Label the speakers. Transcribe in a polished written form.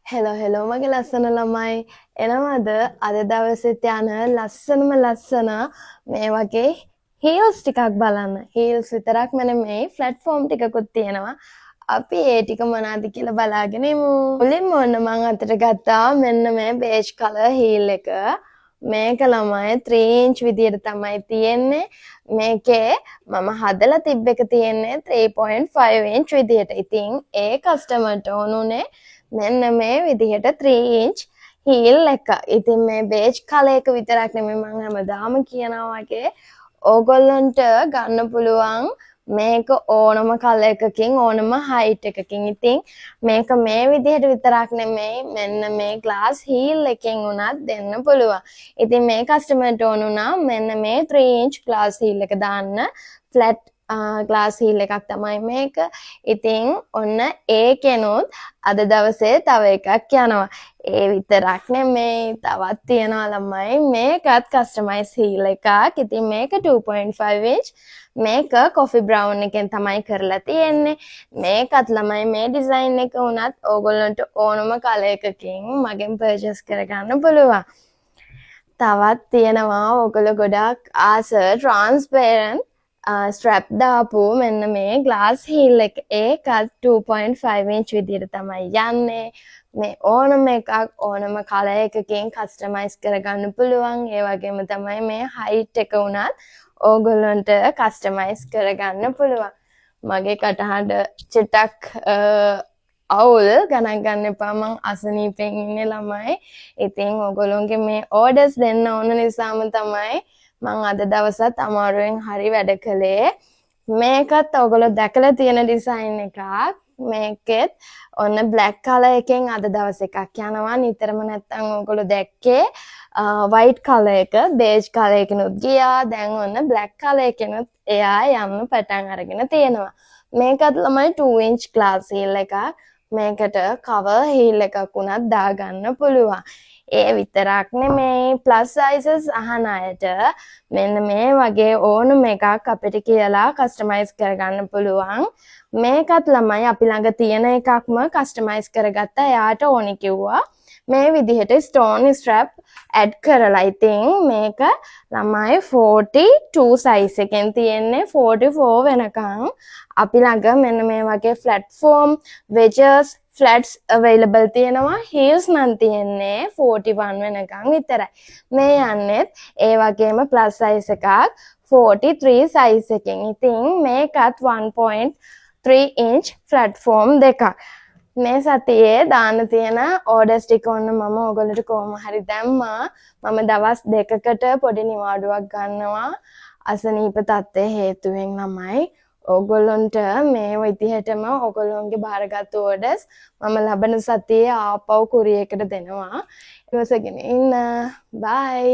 Speaker 1: Hello මගේ ලස්සන ළමයි එනවද අද දවසෙත් යන ලස්සන මේ වගේ හීල්ස් ටිකක් බලන්න හීල්ස් විතරක් නෙමෙයි ෆ්ලැට්ෆෝම් ටිකකුත් තියෙනවා අපි ඒ ටික මොනවද කියලා බලාගෙන ඉමු මුලින්ම ඔන්න මම අතට ගත්තා මෙන්න මේ බේජ් කලර් හීල් එක මේක ළමයි 3 ඉන්ච් විදියට තමයි තියෙන්නේ මේකේ මම හදලා තිබ්බ එක තියෙන්නේ 3.5 ඉන්ච් විදියට ඉතින් ඒ කස්ටමර්ට ඕනුනේ මෙන්න මේ විදිහට 3 ඉන්ච් හීල් එක. ඉතින් මේ බේජ් කලර් එක විතරක් නෙමෙයි මම හැමදාම කියනවා වගේ ඕගොල්ලන්ට ගන්න පුළුවන් මේක ඕනම කලර් එකකින් ඕනම හයිට් එකකින්. ඉතින් මේක මේ විදිහට විතරක් නෙමෙයි මෙන්න මේ ග්ලාස් හීල් එකෙන් උනත් දෙන්න පුළුවන්. ඉතින් මේ කස්ටමර්ට ඕන උනා මෙන්න මේ 3 ඉන්ච් ග්ලාස් හීල් එක දාන්න ෆ්ලැට් ග්ලාස් හීල් එකක් තමයි මේක. ඉතින් ඔන්න ඒකෙනුත් අද දවසේ තව එකක් යනවා. ඒ විතරක් නෙමෙයි තවත් තියෙනවා ළමයි මේකත් කස්ටමයිස් හීල් එකක්. ඉතින් මේක 2.5 ඉන්ච් මේක කොෆි බ්‍රවුන් එකෙන් තමයි කරලා තියෙන්නේ. මේකත් ළමයි මේ ඩිසයින් එක උනත් ඕගොල්ලන්ට ඕනම කලර් එකකින් මගෙන් පර්චේස් කරගන්න පුළුවන්. තවත් තියෙනවා ඕගොල්ලෝ ගොඩක් ආස ට්‍රාන්ස්පරන්ට් ස්ට්‍රැප් දාපු මෙන්න මේ ග්ලාස් හීල් එක ඒකත් 2.5 ඉන්ච් විදියට තමයි යන්නේ. මේ ඕනම එකක් ඕනම කලර් එකකින් කස්ටමයිස් කරගන්න පුළුවන්. ඒ වගේම තමයි මේ හයිට් එක උනත් ඕගොල්ලන්ට කස්ටමයිස් කරගන්න පුළුවන්. මගේ කටහඬ චුට්ටක් අවුල් ගණන් ගන්න එපා මං අසනීපෙන් ඉන්නේ ළමයි. ඉතින් ඕගොල්ලෝගේ මේ ඕඩර්ස් දෙන්න ඕන නිසාම තමයි මං අද දවසත් අමාරුවෙන් හරි වැඩ කළේ. මේකත් ඔයගොල්ලෝ දැකලා තියෙන ඩිසයින් එකක්. මේකෙත් ඔන්න බ්ලැක් කලර් එකෙන් අද දවස් එකක් යනවා. නිතරම නැත්තම් ඔයගොල්ලෝ දැක්කේ වයිට් කලර් එක, බේජ් කලර් එකනොත් ගියා. දැන් ඔන්න බ්ලැක් කලර් එකනොත් එයා යන්න පටන් අරගෙන තියෙනවා. මේකත් ළමයි 2 ඉන්ච් ග්ලාස් හීල් එකක්. මේකට කවර් හීල් එකක් උනත් දාගන්න පුළුවන්. ඒ විතරක් නෙමෙයි ප්ලස් සයිසස් අහන අයට මෙන්න මේ වගේ ඕනම එකක් අපිට කියලා කස්ටමයිස් කරගන්න පුළුවන්. මේකත් ළමයි අපි ළඟ තියෙන එකක්ම කස්ටමයිස් කරගත්තා. එයාට ඕනි කිව්වා. මේ විදිහට ස්ටෝන් ස්ට්‍රැප් ඇඩ් කරලා. ඉතින් මේක ළමයි 42 සයිස් එකෙන් තියෙන්නේ 44 වෙනකන් අපි ළඟ මෙන්න මේ වගේ ෆ්ලැට්ෆෝම් වෙජස් ෆ්ලැට්ස් අවైలබල් තියෙනවා. හීල්ස් නම් තියෙන්නේ 41 වෙනකන් විතරයි. මේ යන්නේත් ඒ වගේම ප්ලස් සයිස් එකක් 43 සයිස් එකෙන්. ඉතින් මේකත් 1.3 ඉන්ච් ප්ලැට්ෆෝම් දෙකක්. මේ සතියේ දාන්න තියෙන ඕඩර්ස් ටික ඔන්න මම ඔයගොල්ලන්ට කොහොම හරි දැම්මා. මම දවස් දෙකකට පොඩි නිවාඩුවක් ගන්නවා අසනීප තත්ත්වය හේතුවෙන් ළමයි. ඕගොල්ලොන්ට මේ විදිහටම ඕගොල්ලොන්ගේ බාරගත් ඕඩර්ස් මම ලබන සතියේ ආපහු කුරියර් එකට දෙනවා. ඉවසගෙන ඉන්න. බයි.